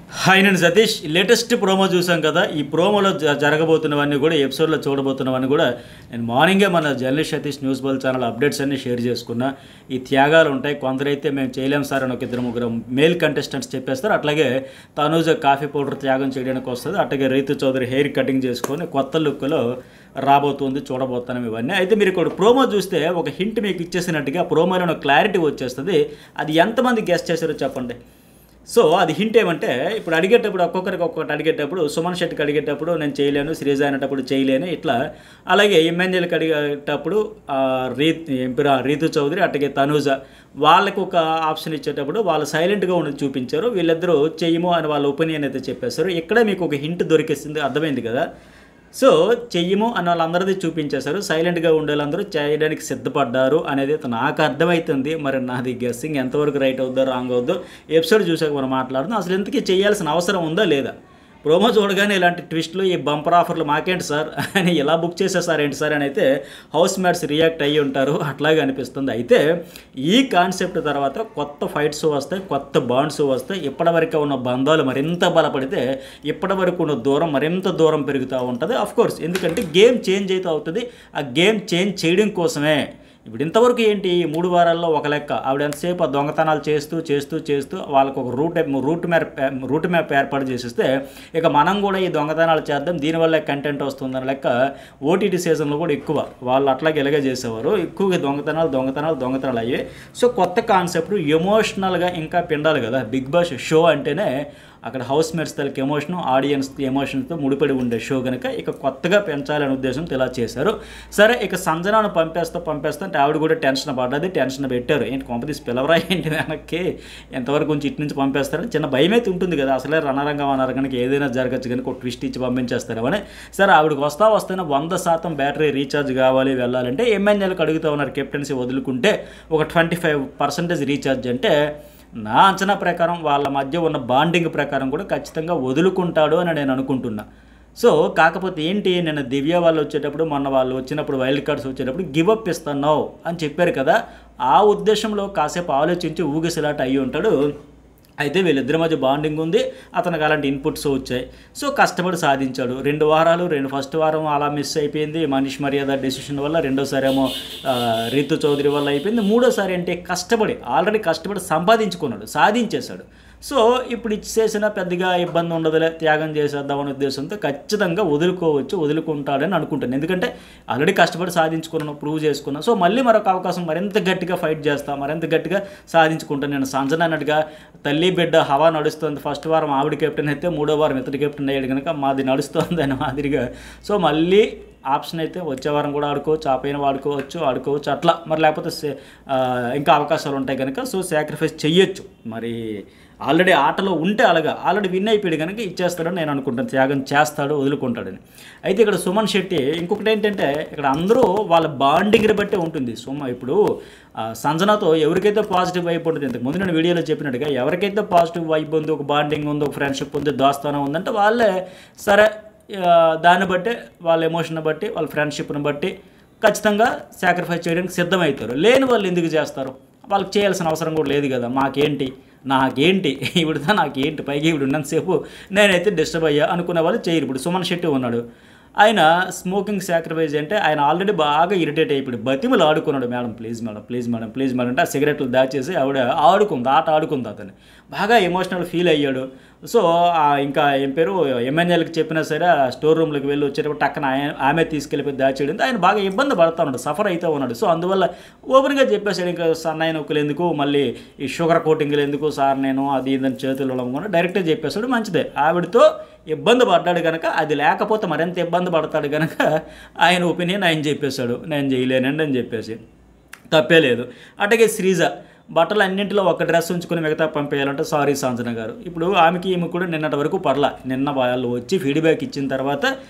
Hi నేను Satish. Latest promo చూసాం కదా. ఈ ప్రోమోలో జరగబోతున్నవన్నీ కూడా ఎపిసోడ్లో చూడబోతున్నవన్నీ కూడా నేను మార్నింగే మన జర్నలిస్ట్ సతీష్ న్యూస్ బోల్ ఛానల్ అప్డేట్స్ అన్నీ షేర్ చేసుకున్నా. ఈ త్యాగాలు ఉంటాయి, కొందరైతే మేము చేయలేం సార్ అని ఒక ఇద్దరు ముగ్గురు మేల్ కంటెస్టెంట్స్ చెప్పేస్తారు. అట్లాగే తనూజ కాఫీ పౌడర్ త్యాగం చేయడానికి వస్తుంది. అట్లాగే రీతు చౌదరి హెయిర్ కటింగ్ చేసుకొని కొత్త లుక్లో రాబోతుంది, చూడబోతున్నాం ఇవన్నీ. అయితే మీరు ఇక్కడ ప్రోమో చూస్తే ఒక హింట్ మీకు ఇచ్చేసినట్టుగా ప్రోమోలో క్లారిటీ వచ్చేస్తుంది. అది ఎంతమంది గెస్ట్ చేశారో చెప్పండి. సో అది హింట్ ఏమంటే, ఇప్పుడు అడిగేటప్పుడు ఒక్కొక్కరికి ఒక్కొక్కటి అడిగేటప్పుడు సుమన్ శెట్టికి అడిగేటప్పుడు నేను చేయలేను, శ్రీజ అనేటప్పుడు చేయలేను ఇట్లా. అలాగే ఎమ్మెల్యేలకు అడిగేటప్పుడు రీతు చౌదరి అట్లాగే తనూజ వాళ్ళకు ఒక ఆప్షన్ ఇచ్చేటప్పుడు వాళ్ళు సైలెంట్గా ఉన్నది చూపించారు. వీళ్ళిద్దరూ చెయ్యము అని వాళ్ళ ఒపీనియన్ అయితే చెప్పేశారు. ఇక్కడే మీకు ఒక హింట్ దొరికేసింది, అర్థమైంది కదా. సో చెయ్యము అని వాళ్ళందరిది చూపించేశారు. సైలెంట్గా ఉండేవాళ్ళందరూ చేయడానికి సిద్ధపడ్డారు అనేది నాకు అర్థమవుతుంది. మరి నాది గెస్సింగ్ ఎంతవరకు రైట్ అవుద్దో రాంగ్ అవుద్దో ఎపిసోడ్ చూసాక మనం మాట్లాడుతున్నాం. అసలు ఇంతకీ చేయాల్సిన అవసరం ఉందా లేదా? ప్రోమో చూడగానే ఇలాంటి ట్విస్టులు, ఈ బంపర్ ఆఫర్లు మాకేంటి సార్ అని ఇలా బుక్ చేసేసారు ఏంటి సార్ అని అయితే హౌస్ మేట్స్ రియాక్ట్ అయ్యి ఉంటారు. అట్లాగే అనిపిస్తుంది. అయితే ఈ కాన్సెప్ట్ తర్వాత కొత్త ఫైట్స్ వస్తాయి, కొత్త బాండ్స్ వస్తాయి. ఇప్పటివరకు ఉన్న బంధాలు మరింత బలపడితే ఇప్పటివరకు ఉన్న దూరం మరింత దూరం పెరుగుతూ ఉంటుంది. అఫ్కోర్స్ ఎందుకంటే గేమ్ చేంజ్ అయితే అవుతుంది. ఆ గేమ్ చేంజ్ చేయడం కోసమే ఇప్పుడు ఇంతవరకు ఏంటి 3 వారాల్లో ఒక లెక్క ఆవిడ ఎంతసేపు ఆ దొంగతనాలు చేస్తూ వాళ్ళకు ఒక రూట్ మ్యాప్ ఏర్పాటు చేసేస్తే ఇక మనం కూడా ఈ దొంగతనాలు చేద్దాం, దీనివల్ల కంటెంట్ వస్తుందని లెక్క. ఓటీటీ సీజన్లో కూడా ఎక్కువ వాళ్ళు అట్లాగే ఇలాగే చేసేవారు. ఎక్కువగా దొంగతనాలు అయ్యాయి. సో కొత్త కాన్సెప్ట్ ఎమోషనల్గా ఇంకా పిండాలి కదా. బిగ్ బాస్ షో అంటేనే అక్కడ హౌస్ మేట్స్ తలకి ఎమోషను, ఆడియన్స్ ఎమోషన్స్తో ముడిపడి ఉండే షో కనుక ఇక కొత్తగా పెంచాలనే ఉద్దేశంతో ఇలా చేశారు. సరే ఇక సంజనాను పంపేస్తా అంటే ఆవిడ కూడా టెన్షన్ పడ్డది, టెన్షన్ పెట్టారు. ఏంటి కొంపదీసి పిలవరా ఏంటి వెనక్కి, ఎంతవరకు కొంచెం ఇటు నుంచి పంపేస్తారని చిన్న భయం అయితే ఉంటుంది కదా. అసలే రణరంగం అన్నారు కనుక ఏదైనా జరగచ్చు కనుక ఒక ట్విస్ట్ ఇచ్చి పంపించేస్తారని. సరే ఆవిడకి వస్తేనే 100% బ్యాటరీ రీఛార్జ్ కావాలి వెళ్ళాలంటే ఎమ్మెల్యేలకు అడుగుతూ ఉన్నారు. కెప్టెన్సీ వదులుకుంటే ఒక 25% రీఛార్జ్ అంటే నా అంచనా ప్రకారం వాళ్ళ మధ్య ఉన్న బాండింగ్ ప్రకారం కూడా ఖచ్చితంగా వదులుకుంటాడు అని నేను అనుకుంటున్నా. సో కాకపోతే ఏంటి, నేను దివ్య వాళ్ళు వచ్చేటప్పుడు మొన్న వాళ్ళు వచ్చినప్పుడు వైల్డ్ కార్డ్స్ వచ్చేటప్పుడు గివప్ ఇస్తున్నావు అని చెప్పారు కదా. ఆ ఉద్దేశంలో కాసేపు ఆలోచించి ఊగిసలాట అయ్యి ఉంటాడు. అయితే వీళ్ళిద్దరి మధ్య బాండింగ్ ఉంది, అతనికి అలాంటి ఇన్పుట్స్ వచ్చాయి. సో కష్టపడి సాధించాడు. 2 వారాలు, ఫస్ట్ వారం అలా మిస్ అయిపోయింది మనీష్ మర్యాద డెసిషన్ వల్ల, రెండోసారి ఏమో రీతు చౌదరి వల్ల అయిపోయింది, మూడోసారి అంటే ఆల్రెడీ కష్టపడి సంపాదించుకున్నాడు, సాధించేశాడు. సో ఇప్పుడు ఇచ్చేసిన పెద్దగా ఇబ్బంది ఉండదులే, త్యాగం చేసేద్దామనే ఉద్దేశంతో ఖచ్చితంగా వదులుకుంటాడని అనుకుంటాను. ఎందుకంటే ఆల్రెడీ కష్టపడి సాధించుకున్నాను, ప్రూవ్ చేసుకున్నాను. సో మళ్ళీ మరొక అవకాశం మరింత గట్టిగా ఫైట్ చేస్తా, మరింత గట్టిగా సాధించుకుంటాను. నేను సంజన అన్నట్టుగా తల్లి బిడ్డ హవా నడుస్తుంది. ఫస్ట్ వారం ఆవిడ కెప్టెన్ అయితే 3వ వారం ఇతడి కెప్టెన్ అయ్యాడు కనుక మాది నడుస్తుంది అని మాదిరిగా. సో మళ్ళీ ఆప్షన్ అయితే వచ్చే వారం కూడా ఆడుకోవచ్చు, ఆ పైన ఆడుకోవచ్చు అట్లా. మరి లేకపోతే ఇంకా అవకాశాలు ఉంటాయి కనుక సో సాక్రిఫైస్ చెయ్యొచ్చు. మరి ఆల్రెడీ ఆటలో ఉంటే ఆల్రెడీ విన్ అయిపోయాడు కనుక ఇచ్చేస్తాడని నేను అనుకుంటాను. త్యాగం చేస్తాడు, వదులుకుంటాడని. అయితే ఇక్కడ సుమన్ శెట్టి ఇంకొకటి ఏంటంటే, ఇక్కడ అందరూ వాళ్ళ బాండింగ్ని బట్టే ఉంటుంది. ఇప్పుడు సంజనతో ఎవరికైతే పాజిటివ్ వైబ్ ఉంటుంది, ఇంతకుముందు నేను వీడియోలో చెప్పినట్టుగా ఎవరికైతే పాజిటివ్ వైబ్ ఉంది, ఒక బాండింగ్ ఉంది, ఒక ఫ్రెండ్షిప్ ఉంది, దోస్తానం ఉందంటే వాళ్ళే సరే దాన్ని బట్టి వాళ్ళ ఎమోషన్ బట్టి వాళ్ళ ఫ్రెండ్షిప్ని బట్టి ఖచ్చితంగా సాక్రిఫైస్ చేయడానికి సిద్ధమవుతారు. లేని వాళ్ళు ఎందుకు చేస్తారు? వాళ్ళకి చేయాల్సిన అవసరం కూడా లేదు కదా. నాకేంటి ఇవిడిదా నాకేంటి, పైకి ఇవిడు ఉన్నంతసేపు నేనైతే డిస్టర్బ్ అయ్యా అనుకునే వాళ్ళు చేయరు. ఇప్పుడు సుమన్ శెట్టి ఉన్నాడు, ఆయన స్మోకింగ్ సాక్రిఫైస్ అంటే ఆయన ఆల్రెడీ బాగా ఇరిటేట్ అయిపోయి బతిమలు ఆడుకున్నాడు. మేడం ప్లీజ్ మేడం అంటే ఆ సిగరెట్లు దాచేసి ఆవిడ ఆట ఆడుకుంది అతను బాగా ఎమోషనల్ ఫీల్ అయ్యాడు. సో ఇంకా ఏం పేరు ఎమ్మెల్యేలకు చెప్పినా సరే ఆ స్టోర్ రూమ్లోకి వెళ్ళి వచ్చేటప్పుడు టక్కన ఆమె తీసుకెళ్ళిపోయి దాచేయడంతో ఆయన బాగా ఇబ్బంది పడుతూ ఉన్నాడు, సఫర్ అవుతూ ఉన్నాడు. సో అందువల్ల ఓపెన్గా చెప్పేసాడు, ఇంకా సన్నాయి నొక్కులు ఎందుకు, మళ్ళీ ఈ షుగర్ కోటింగ్లు ఎందుకు సార్, నేను అది ఇదని చేతులు కూడా డైరెక్ట్గా చెప్పేశాడు. మంచిదే, ఆవిడతో ఇబ్బంది పడ్డాడు కనుక, అది లేకపోతే మరింత ఇబ్బంది పడతాడు కనుక ఆయన ఒపీనియన్ ఆయన చెప్పేశాడు, నేను చేయలేనండి అని చెప్పేసి తప్పే లేదు. అట్లాగే శ్రీజ బట్టలు అన్నింటిలో ఒక డ్రెస్ ఉంచుకొని మిగతా పంపేయాలంటే సారీ సంజన గారు. ఇప్పుడు ఈమె కూడా నిన్నటి వరకు పర్లా, నిన్న వాళ్ళు వచ్చి ఫీడ్బ్యాక్ ఇచ్చిన తర్వాత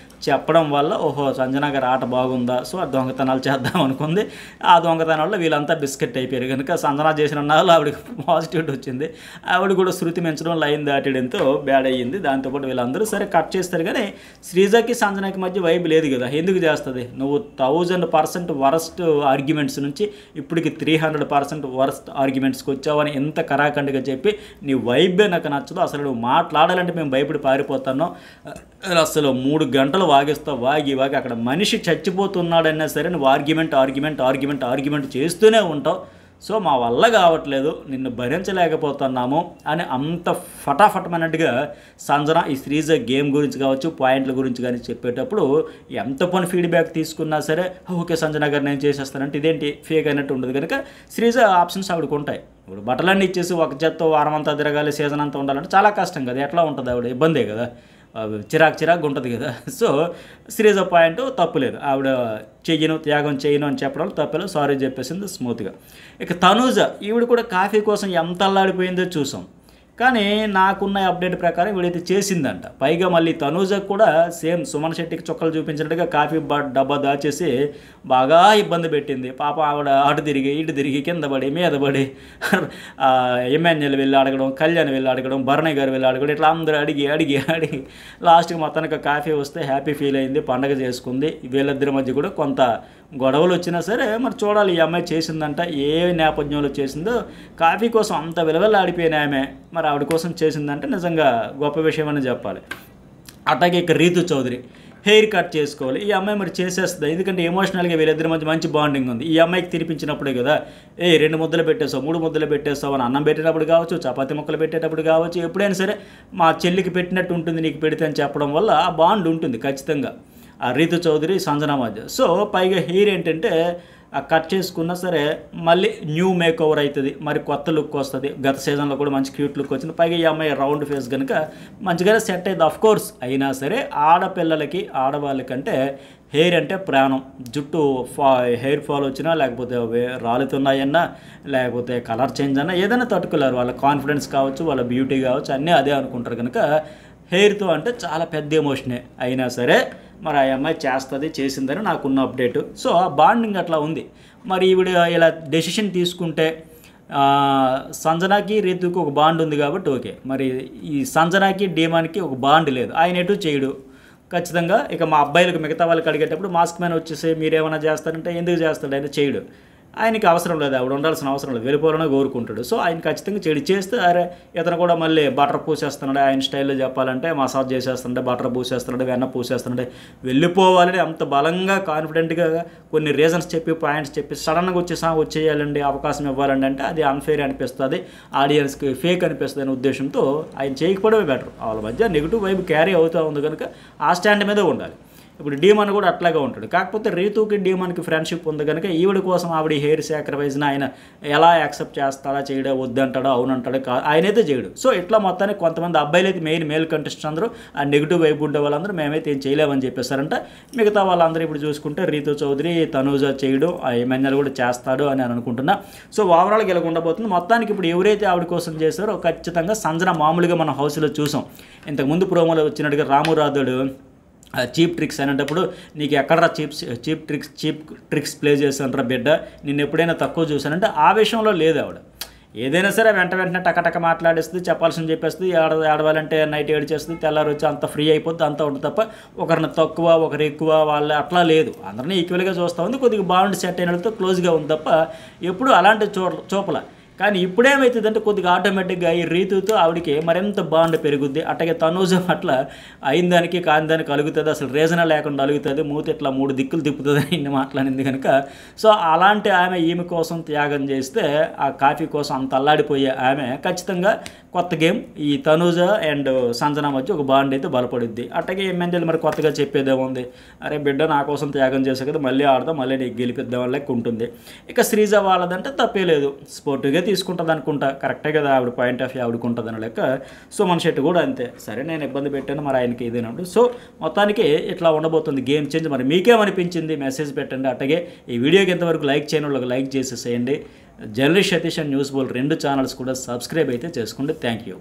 చెప్పడం వల్ల ఓహో సంజన గారు ఆట బాగుందా, సో ఆ దొంగతనాలు చేద్దాం అనుకుంది. ఆ దొంగతనాల్లో వీళ్ళంతా బిస్కెట్ అయిపోయారు కనుక సంజన చేసిన నాళ్ళు ఆవిడకి పాజిటివిటీ వచ్చింది. ఆవిడ కూడా శృతి మెచ్చడం, లైన్ దాటడంతో బ్యాడ్ అయ్యింది. దాంతోపాటు వీళ్ళందరూ సరే కట్ చేస్తారు. కానీ శ్రీజకి సంజనకి మధ్య వైబ్ లేదు కదా, ఎందుకు చేస్తుంది? నువ్వు 1000% వరస్ట్ ఆర్గ్యుమెంట్స్ నుంచి ఇప్పటికి 300% వరస్ట్ ఆర్గ్యుమెంట్స్కి వచ్చావు అని ఎంత కరాఖండిగా చెప్పి నీ వైబే నాకు నచ్చదు, అసలు నువ్వు మాట్లాడాలంటే మేము భయపడి పారిపోతాను, అసలు 3 గంటలు వాగిస్తావు, వాగి అక్కడ మనిషి చచ్చిపోతున్నాడన్నా సరే నువ్వు ఆర్గ్యుమెంట్ చేస్తూనే ఉంటావు, సో మా వల్ల కావట్లేదు, నిన్ను భరించలేకపోతున్నాము అని అంత ఫటాఫటమైనట్టుగా సంజన ఈ శ్రీజ గేమ్ గురించి కావచ్చు పాయింట్ల గురించి కానీ చెప్పేటప్పుడు ఎంత పని ఫీడ్బ్యాక్ తీసుకున్నా సరే ఓకే సంజన గారు నేను చేసేస్తానంటే ఇదేంటి ఫేక్ అయినట్టు ఉండదు కనుక శ్రీజ ఆప్షన్స్ ఆవిడకు ఉంటాయి. ఇప్పుడు బట్టలన్నీ ఇచ్చేసి ఒక జత్తో వారం అంతా తిరగాలి సీజన్ అంతా ఉండాలంటే చాలా కష్టం కదా, ఎట్లా ఉంటుంది ఆవిడ ఇబ్బందే కదా, చిరాకు ఉంటుంది కదా. సో శ్రీజ పాయింట్ తప్పులేదు, ఆవిడ త్యాగం చేయను అని చెప్పడం తప్పలేదు, సారీ చెప్పేసింది స్మూత్గా. ఇక తనూజ ఈవిడ కూడా కాఫీ కోసం ఎంత అల్లాడిపోయిందో చూసాం, కానీ నాకున్న అప్డేట్ ప్రకారం వీడైతే చేసిందంట. పైగా మళ్ళీ తనూజకు కూడా సేమ్ సుమన్ శెట్టికి చొక్కలు చూపించినట్టుగా కాఫీ డబ్బా దాచేసి బాగా ఇబ్బంది పెట్టింది. పాప ఆవిడ అటు తిరిగి ఇటు తిరిగి కింద పడి మీద పడి ఎమ్మెన్యేలు వెళ్ళి అడగడం, కళ్యాణ్ వెళ్ళి అడగడం, భరణి గారు వెళ్ళి అడగడం, ఇట్లా అందరూ అడిగి లాస్ట్కి మొత్తానికి కాఫీ వస్తే హ్యాపీ ఫీల్ అయింది, పండగ చేసుకుంది. వీళ్ళిద్దరి మధ్య కూడా కొంత గొడవలు వచ్చినా సరే మరి చూడాలి ఈ అమ్మాయి చేసిందంట, ఏ నేపథ్యంలో చేసిందో. కాఫీ కోసం అంత విలువలాడిపోయిన ఆమె మరి ఆవిడ కోసం చేసిందంటే నిజంగా గొప్ప విషయం అని చెప్పాలి. అట్లాగే ఇక రీతు చౌదరి హెయిర్ కట్ చేసుకోవాలి, ఈ అమ్మాయి మరి చేసేస్తుంది, ఎందుకంటే ఎమోషనల్గా వీళ్ళిద్దరి మధ్య మంచి బాండింగ్ ఉంది. ఈ అమ్మాయికి తినిపించినప్పుడే కదా 2 ముద్దలు పెట్టేసావు 3 ముద్దలు పెట్టేస్తావు అని అన్నం పెట్టేటప్పుడు కావచ్చు, చపాతీ ముక్కలు పెట్టేటప్పుడు కావచ్చు, ఎప్పుడైనా సరే మా చెల్లికి పెట్టినట్టు ఉంటుంది నీకు పెడితే అని చెప్పడం వల్ల ఆ బాండ్ ఉంటుంది ఖచ్చితంగా ఆ రీతు చౌదరి సంజన మధ్య. సో పైగా హెయిర్ ఏంటంటే కట్ చేసుకున్నా సరే మళ్ళీ న్యూ మేక్ ఓవర్ అవుతుంది, మరి కొత్త లుక్ వస్తుంది. గత సీజన్లో కూడా మంచి క్యూట్ లుక్ వచ్చింది, పైగా ఈ అమ్మాయి రౌండ్ ఫేస్ కనుక మంచిగానే సెట్ అయింది. ఆఫ్ కోర్స్ అయినా సరే ఆడపిల్లలకి ఆడవాళ్ళకంటే హెయిర్ అంటే ప్రాణం. జుట్టు హెయిర్ ఫాల్ వచ్చినా లేకపోతే రాలుతున్నాయన్నా లేకపోతే కలర్ చేంజ్ అన్నా ఏదైనా తట్టుకోలేరు, వాళ్ళ కాన్ఫిడెన్స్ కావచ్చు వాళ్ళ బ్యూటీ కావచ్చు అన్నీ అదే అనుకుంటారు కనుక హెయిర్తో అంటే చాలా పెద్ద ఎమోషనే. అయినా సరే మరి ఆ అమ్మాయి చేసిందని నాకున్న అప్డేటు. సో ఆ బాండింగ్ అట్లా ఉంది. మరి ఈవిడ ఇలా డెసిషన్ తీసుకుంటే సంజనాకి రీతుకి ఒక బాండ్ ఉంది కాబట్టి ఓకే, మరి ఈ సంజనాకి డీమాన్కి ఒక బాండ్ లేదు, ఆయన ఎటు చేయడు ఖచ్చితంగా. ఇక మా అబ్బాయిలకు మిగతా వాళ్ళకి అడిగేటప్పుడు మాస్క్ మ్యాన్ వచ్చేసి మీరేమైనా చేస్తారంటే ఎందుకు చేస్తాడు, ఆయన చేయడు, ఆయనకి అవసరం లేదు, ఆవిడ ఉండాల్సిన అవసరం లేదు, వెళ్ళిపోవాలనే కోరుకుంటాడు. సో ఆయన ఖచ్చితంగా చేస్తే అరే ఇతను కూడా మళ్ళీ బటర్ పూసేస్తున్నాడు, ఆయన స్టైల్లో చెప్పాలంటే మసాజ్ చేసేస్తున్నాడు, బటర్ పూసేస్తున్నాడు, వెన్న పూసేస్తున్నాడు, వెళ్ళిపోవాలని అంత బలంగా కాన్ఫిడెంట్గా కొన్ని రీజన్స్ చెప్పి పాయింట్స్ చెప్పి సడన్గా వచ్చేయాలండి అవకాశం ఇవ్వాలండి అంటే అది అన్ఫెయిర్ అనిపిస్తుంది, ఆడియన్స్కి ఫేక్ అనిపిస్తుంది అనే ఉద్దేశంతో ఆయన చేయకపోవడమే బెటర్. వాళ్ళ మధ్య నెగిటివ్ వైబ్ క్యారీ అవుతూ ఉంది కనుక ఆ స్టాండ్ మీద ఉండాలి. ఇప్పుడు డీమన్ కూడా అట్లాగే ఉంటాడు, కాకపోతే రీతుకి డీమన్కి ఫ్రెండ్షిప్ ఉంది కనుక ఈవిడ కోసం ఆవిడ హెయిర్ సాక్రిఫైస్ని ఆయన ఎలా యాక్సెప్ట్ చేస్తాడా చేయడా వద్దంటాడో అవునంటాడో ఆయనైతే చేయడు. సో ఇట్లా మొత్తానికి కొంతమంది అబ్బాయిలు అయితే మెయిల్ కంటెస్టెంట్స్ అందరూ ఆ నెగిటివ్ వైపు ఉండే వాళ్ళందరూ మేమైతే ఏం చేయలేమని చెప్పేస్తారంట. మిగతా వాళ్ళందరూ ఇప్పుడు చూసుకుంటే రీతు చౌదరి తనూజ చేయడు, ఆ ఎమ్మెన్యేలు కూడా చేస్తాడు అని అనుకుంటున్నా. సో ఓవరాల్గా ఇలా ఉండబోతుంది. మొత్తానికి ఇప్పుడు ఎవరైతే ఆవిడ కోసం చేశారో ఖచ్చితంగా సంజన మామూలుగా మన హౌస్లో చూసాం, ఇంతకుముందు ప్రోమోలో వచ్చినట్టుగా రాము రాథోడు చీప్ ట్రిక్స్ అనేటప్పుడు నీకు ఎక్కడరా చీప్ ట్రిక్స్ ప్లే చేశానరా బిడ్డ, నిన్ను ఎప్పుడైనా తక్కువ చూశానంటే ఆ విషయంలో లేదు ఆవిడ. ఏదైనా సరే వెంటనే టకటక మాట్లాడేస్తుంది, చెప్పాల్సింది చెప్పేస్తుంది, ఆడవాలంటే నైట్ ఏడ్చేస్తుంది, తెల్లారి వచ్చి అంత ఫ్రీ అయిపోద్ది, అంతా ఉంటుంది తప్ప ఒకరిని తక్కువ ఒకరు ఎక్కువ వాళ్ళు అట్లా లేదు, అందరినీ ఈక్వల్గా చూస్తూ ఉంది. కొద్దిగా బాగుండి సెట్ అయినతో క్లోజ్గా ఉంది తప్ప ఎప్పుడు అలాంటి చూపల. కానీ ఇప్పుడేమవుతుందంటే కొద్దిగా ఆటోమేటిక్గా ఈ రీతుతో ఆవిడకి మరింత బాండ్ పెరుగుద్ది. అట్లాగే తనూజ అట్లా అయిన దానికి కాని దానికి అలుగుతుంది, అసలు రీజనే లేకుండా అలుగుతుంది, మూతి ఇట్లా 3 దిక్కులు తిప్పుతుంది అని ఇన్ని మాట్లాడింది కనుక. సో అలాంటి ఆమె ఈమె కోసం త్యాగం చేస్తే ఆ కాఫీ కోసం అంత అల్లాడిపోయే ఆమె ఖచ్చితంగా కొత్త గేమ్ ఈ తనూజ అండ్ సంజన మధ్య ఒక బాండ్ అయితే బలపడుద్ది. అట్లాగే ఎమ్మెన్యేలు మరి కొత్తగా చెప్పేదేముంది, అరే బిడ్డ నా కోసం త్యాగం చేసే కదా మళ్ళీ ఆడదాం మళ్ళీ నీకు గెలిపిద్దాం లెక్క ఉంటుంది. ఇక శ్రీజ వాళ్ళదంటే తప్పే లేదు, స్పోర్టివ్గా తీసుకుంటుంది అనుకుంటా, కరెక్టే కదా ఆవిడ పాయింట్ ఆఫ్ వ్యూ ఆవిడకు ఉంటుంది అని లెక్క. సో మన షెట్ కూడా అంతే, సరే నేను ఇబ్బంది పెట్టాను మరి ఆయనకి ఇదేనప్పుడు. సో మొత్తానికి ఇట్లా ఉండబోతుంది గేమ్ చేంజ్. మరి మీకేమనిపించింది మెసేజ్ పెట్టండి. అట్లాగే ఈ వీడియోకి ఎంతవరకు లైక్ చేయని వాళ్ళకి లైక్ చేసేసేయండి. Journalist Satish and news Bol 2 channels కూడా సబ్స్క్రైబ్ అయితే చేసుకోండి. Thank you.